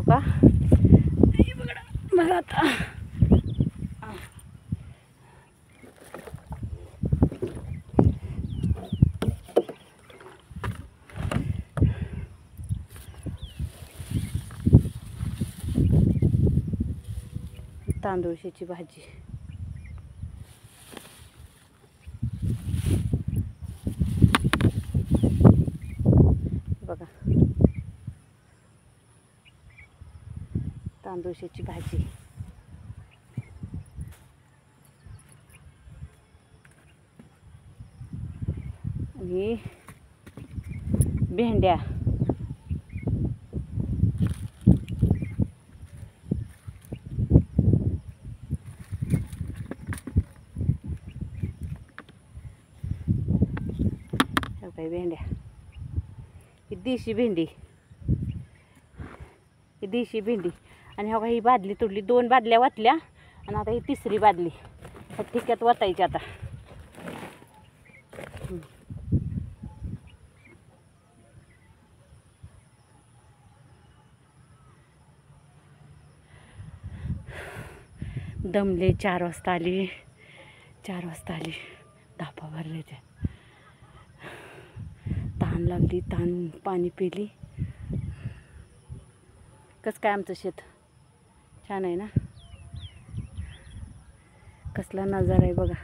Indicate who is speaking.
Speaker 1: हो का बघा आता तांदूळशाची भाजी बघा तांदूळशाची भाजी आणि भेंड्या भेंड्या ही देशी भेंडी ही देशी भेंडी आणि हो ही बादली तुडली 2 बादल्या वाटल्या आणि आता ही 3री बादली ह्या ठिक्यात वाटायची आता दमले 4 वाजता आली 4 वाजता आली धापा भरले त्या तहान लागली तहान पाणी पिली कसं काय आमचं शेत छान आहे ना कसला नजारा आहे बघा